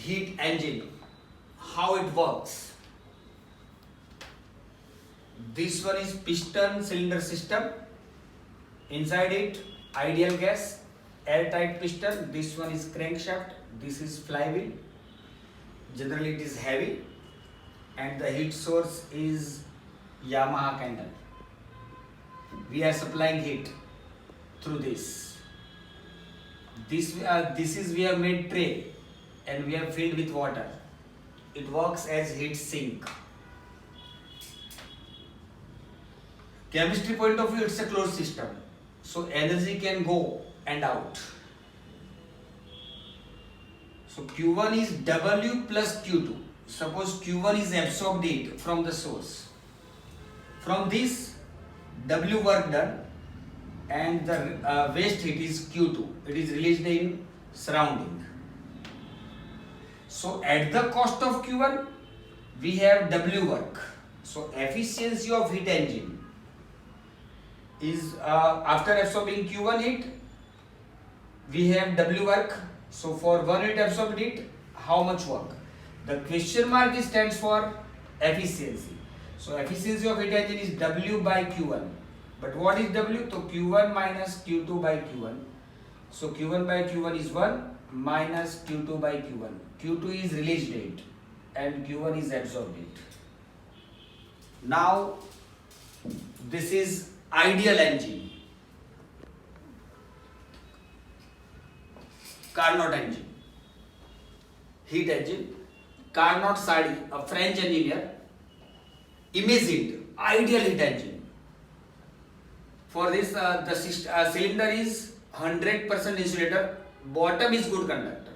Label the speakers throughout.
Speaker 1: heat engine, how it works. This one is piston cylinder system. Inside it, ideal gas, airtight piston. This one is crankshaft. This is flywheel. Generally it is heavy, and the heat source is Yamaha candle. We are supplying heat through this. We have made tray and we have filled with water. It works as heat sink. Chemistry point of view, it's a closed system, so energy can go and out. So Q1 is W plus Q2. Suppose Q1 is absorbed heat from the source. From this, W work done, and the waste heat is Q2. It is released in surrounding. So at the cost of Q1, we have W work. So efficiency of heat engine is after absorbing Q1 heat, we have W work. So for 1 unit absorbed heat, how much work? The question mark stands for efficiency. So efficiency of heat engine is W by Q1. But what is W? So Q1 minus Q2 by Q1. So Q1 by Q1 is 1 minus Q2 by Q1. Q2 is released heat and Q1 is absorbed heat. Now this is ideal engine. Carnot engine. Heat engine. Carnot Sadi, a French engineer, imagined ideal heat engine. For this, the cylinder is 100% insulator. Bottom is good conductor.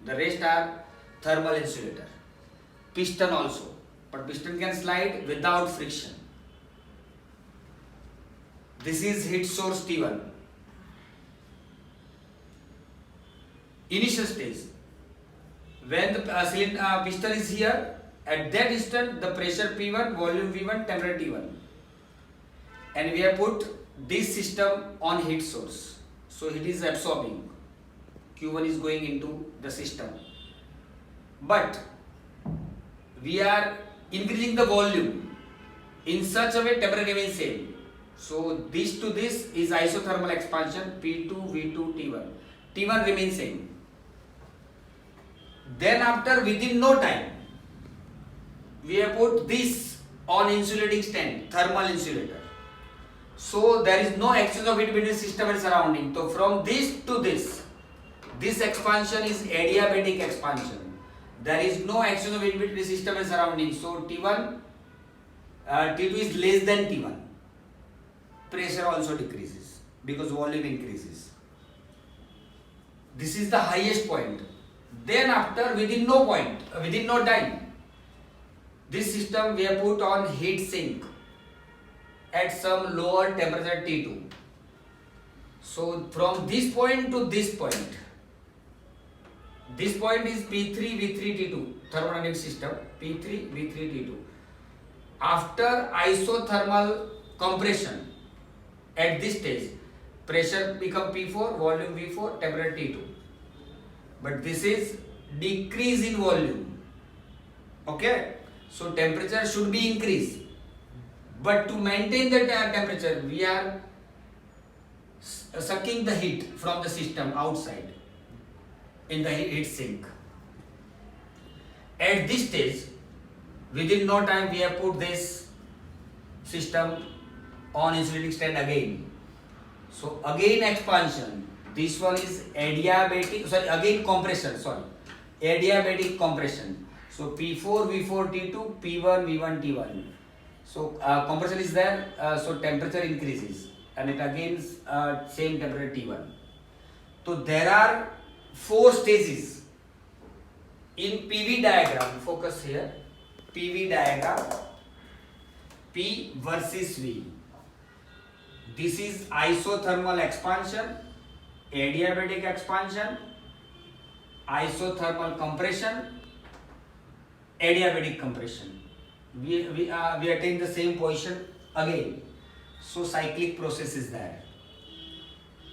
Speaker 1: The rest are thermal insulator. Piston also, but piston can slide without friction. This is heat source T1. Initial stage. When the piston is here, at that instant the pressure P1, volume V1, temperature T1. And we have put this system on heat source. So it is absorbing. Q1 is going into the system. But we are increasing the volume in such a way temperature remains same. So this to this is isothermal expansion P2, V2, T1. T1 remains same. Then after within no time, we have put this on insulating stand, thermal insulator. So there is no exchange of heat between system and surrounding. So from this to this expansion is adiabatic expansion. There is no exchange of heat between system and surrounding. So T1, T2 is less than T1. Pressure also decreases because volume increases. This is the highest point. Then after within no time, this system we have put on heat sink at some lower temperature T2. So from this point to this point is P3, V3, T2, thermodynamic system, P3, V3, T2. After isothermal compression, at this stage, pressure become P4, volume V4, temperature T2. But this is decrease in volume. Okay? So temperature should be increased. But to maintain the temperature, we are sucking the heat from the system outside in the heat sink. At this stage, within no time, we have put this system on insulating stand again. So again expansion. This one is adiabatic, adiabatic compression. So P4, V4, T2, P1, V1, T1. So compression is there, so temperature increases and it again same temperature T1. So there are 4 stages in PV diagram. Focus here. PV diagram. P versus V. This is isothermal expansion, adiabatic expansion, isothermal compression, adiabatic compression. We attain the same position again. So cyclic process is there.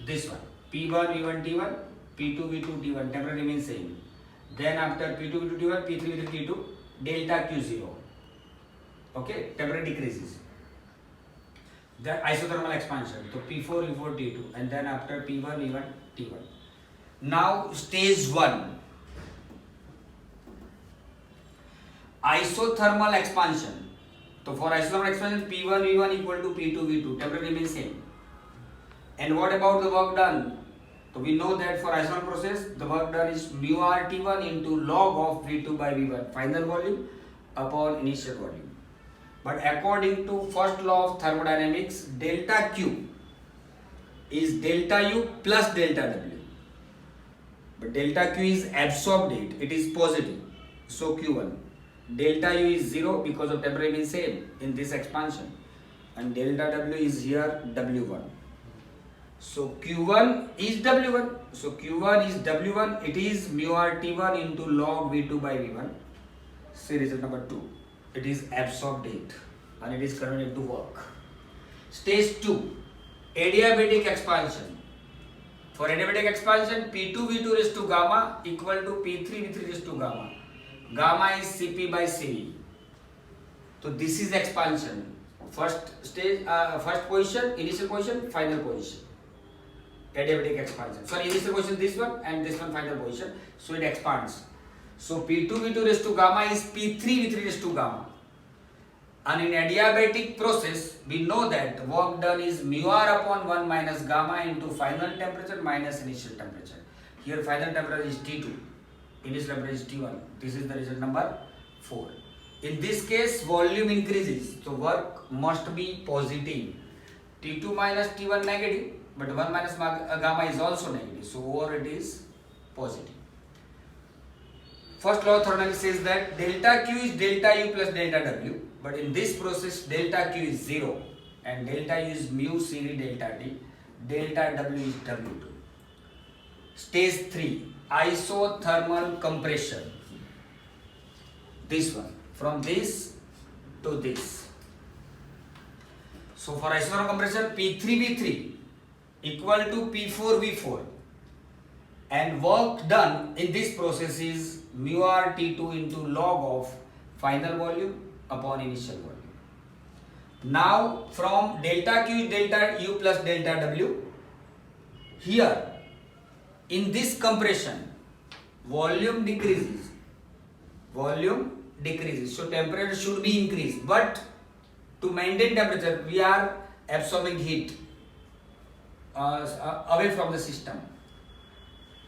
Speaker 1: This one P1 V1 T1, P2 V2 T1, temperature remains same. then after P2 V2 T1, P3 V3 T2, delta Q0. Okay, temperature decreases. Then isothermal expansion, so P4 V4 T2, and then after P1 V1 T1. Now stage 1, isothermal expansion. So for isothermal expansion, P1 V1 equal to P2 V2, temperature remains same. And what about the work done? So we know that for isothermal process, the work done is mu R T1 into log of V2 by V1, final volume upon initial volume. But according to first law of thermodynamics, delta Q is delta U plus delta W. But delta Q is absorbed it is positive. So Q1. Delta U is 0 because of temperature remains same in this expansion. And delta W is here W1. So Q1 is W1. So Q1 is W1. It is mu R T1 into log V2 by V1. See result number 2. It is absorbed it and it is converted into work. Stage 2, adiabatic expansion. For adiabatic expansion, P2 V2 raised to gamma equal to P3 V3 raised to gamma. Gamma is Cp by Cv. So this is expansion. First stage, first position, initial position, final position. Adiabatic expansion. Sorry, initial position this one and this one final position. So it expands. So P2 V2 raised to gamma is P3 V3 raised to gamma. And in adiabatic process, we know that work done is mu R upon 1 minus gamma into final temperature minus initial temperature. Here final temperature is T2, initial temperature is T1. This is the result number 4. In this case, volume increases, so work must be positive. T2 minus T1 negative, but 1 minus gamma is also negative, so over it is positive. First law of thermodynamics says that delta Q is delta U plus delta W. But in this process, delta Q is 0 and delta U is mu Cv delta T, delta W is W2. Stage 3, isothermal compression. This one, from this to this. So for isothermal compression, P3V3 equal to P4V4 and work done in this process is mu R T2 into log of final volume upon initial volume. Now from delta Q delta U plus delta W, here in this compression volume decreases, so temperature should be increased, but to maintain temperature we are absorbing heat away from the system.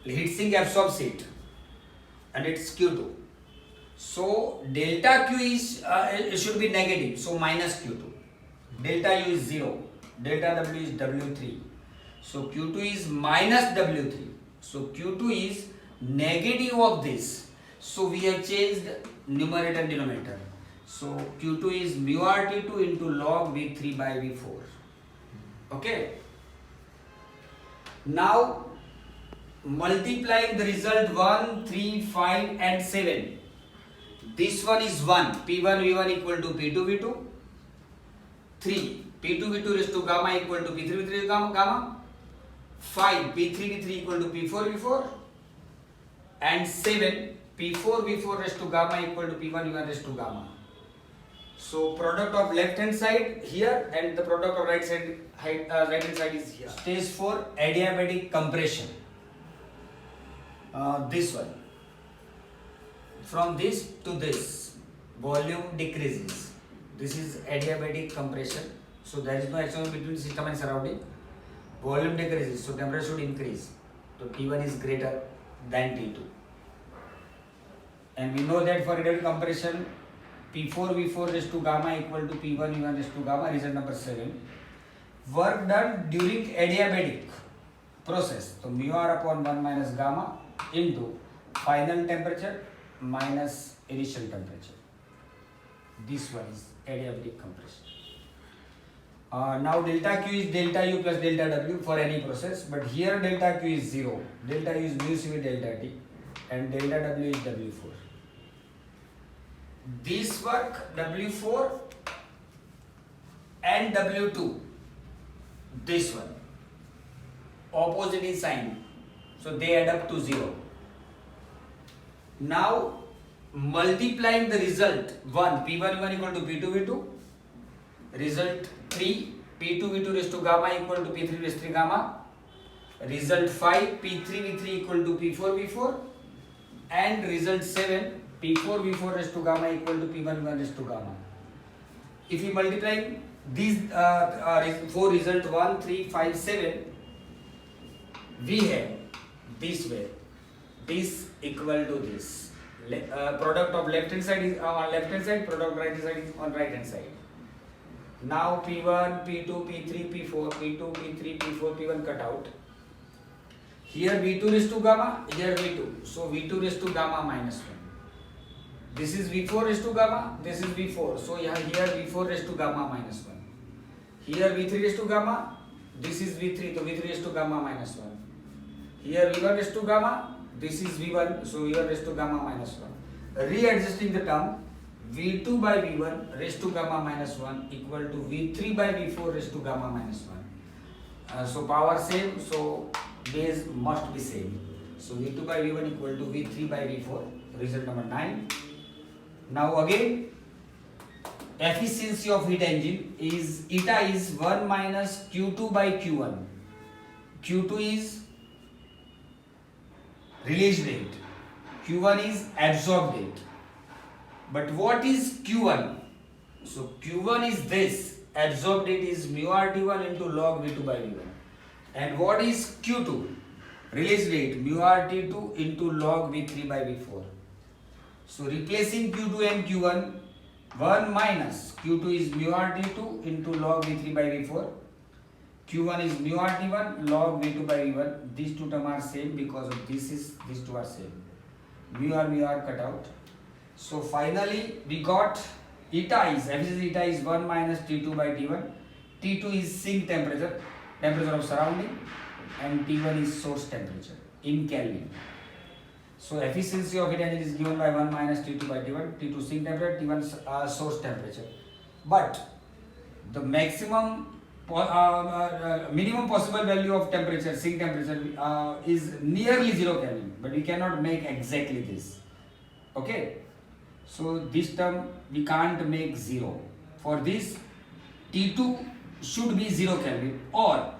Speaker 1: Heat sink absorbs heat and it's Q2. So delta Q is it should be negative, so minus Q2. Delta U is 0, delta W is W3. So Q2 is minus W3. So Q2 is negative of this. So we have changed numerator and denominator. So Q2 is mu RT2 into log V3 by V4. Okay. Now multiplying the result 1, 3, 5 and 7. This one is 1, P1 V1 equal to P2 V2. 3, P2 V2 raised to gamma equal to P3 V3 raised to gamma. 5, P3 V3 equal to P4 V4. And 7, P4 V4 raised to gamma equal to P1 V1 raised to gamma. So product of left hand side here and the product of right hand side is here. Stage 4, adiabatic compression. This one. From this to this, volume decreases. This is adiabatic compression. So there is no action between system and surrounding. Volume decreases, so temperature should increase. So T1 is greater than T2. And we know that for adiabatic compression, P4 V4 raised to gamma equal to P1 V1 raised to gamma, result number 7. Work done during adiabatic process. So mu R upon 1 minus gamma into final temperature minus initial temperature. This one is adiabatic compression. Now delta Q is delta U plus delta W for any process, but here delta Q is 0, delta U is mu Cv delta T and delta W is W4. This work W4 and W2, this one, opposite in sign, so they add up to 0. Now multiplying the result 1 P1 V1 equal to P2 V2, result 3 P2 V2 raised to gamma equal to P3 raised to gamma, result 5 P3 V3 equal to P4 V4, and result 7 P4 V4 raised to gamma equal to P1 V1 raised to gamma. If we multiply these 4 result 1, 3, 5, 7, we have this way, this equal to this. Product of left hand side is on left hand side, product of right hand side is on right hand side. Now P1, P2, P3, P4, P2, P3, P4, P1 cut out. Here V2 raised to gamma, here V2. So V2 raised to gamma minus 1. This is V4 raised to gamma, this is V4. So here V4 raised to gamma minus 1. Here V3 raised to gamma, this is V3, so V3 raised to gamma minus 1. Here V1 raised to gamma, this is V1, so V1 raised to gamma minus 1. Readjusting the term, V2 by V1 raised to gamma minus 1 equal to V3 by V4 raised to gamma minus 1. So power same, so base must be same. So V2 by V1 equal to V3 by V4, result number 9. Now again, efficiency of heat engine is eta is 1 minus Q2 by Q1. Q2 is release rate, Q1 is absorbed rate. But what is Q1? So Q1 is this, absorbed rate is mu RT1 into log V2 by V1. And what is Q2? Release rate mu RT2 into log V3 by V4. So replacing Q2 and Q1, 1 minus Q2 is mu RT2 into log V3 by V4. Q1 is mu RT1 log V2 by V1. These two terms are same because of these two are same. Mu R cut out. So finally we got efficiency eta is 1 minus T2 by T1. T2 is sink temperature of surrounding, and T1 is source temperature in Kelvin. So efficiency of heat engine is given by 1 minus T2 by T1, T2 sink temperature, T1 source temperature. But the minimum possible value of temperature, sink temperature is nearly 0 Kelvin, but we cannot make exactly this. Okay, so this term we can't make 0. For this, T2 should be 0 Kelvin or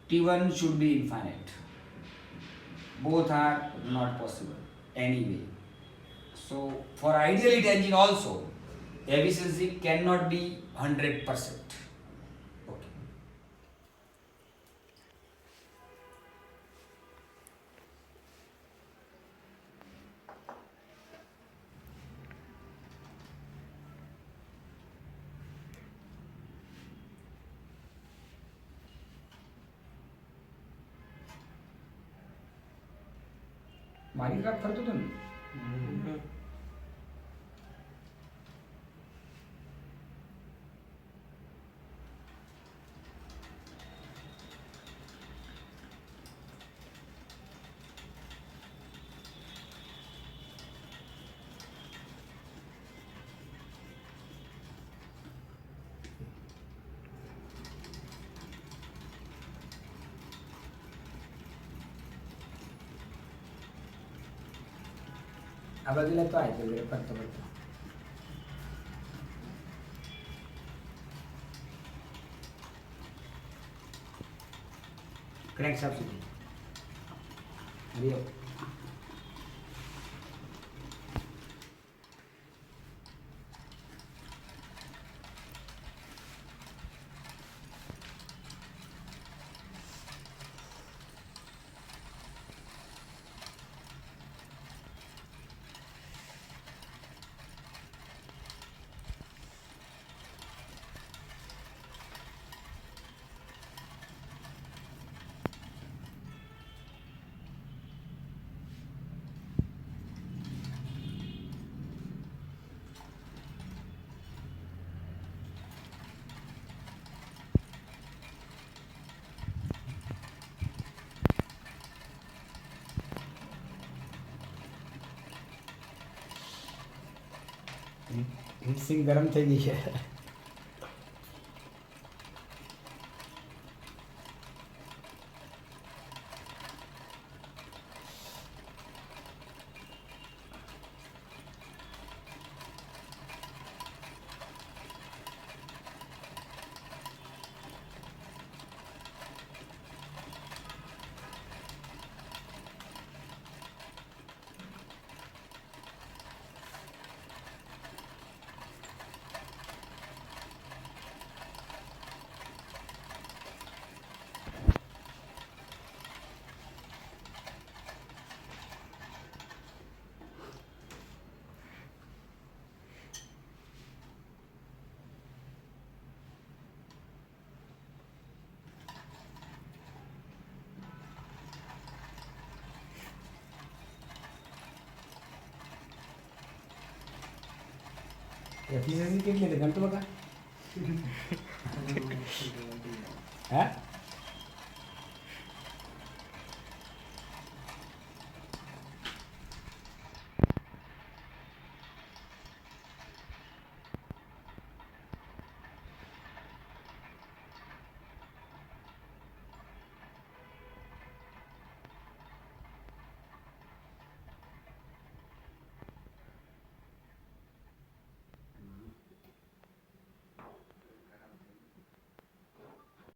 Speaker 1: T1 should be infinite. Both are not possible anyway. So for ideal heat engine also, efficiency cannot be 100%. मारी खराब करतो तुम्ही आबाजूला तो आहे वगैरे पडतो crack shaft अरे hit गरम થઈ ગઈ છે
Speaker 2: એફિશિયન્સી કેટલી હતી ગણતો બકા હે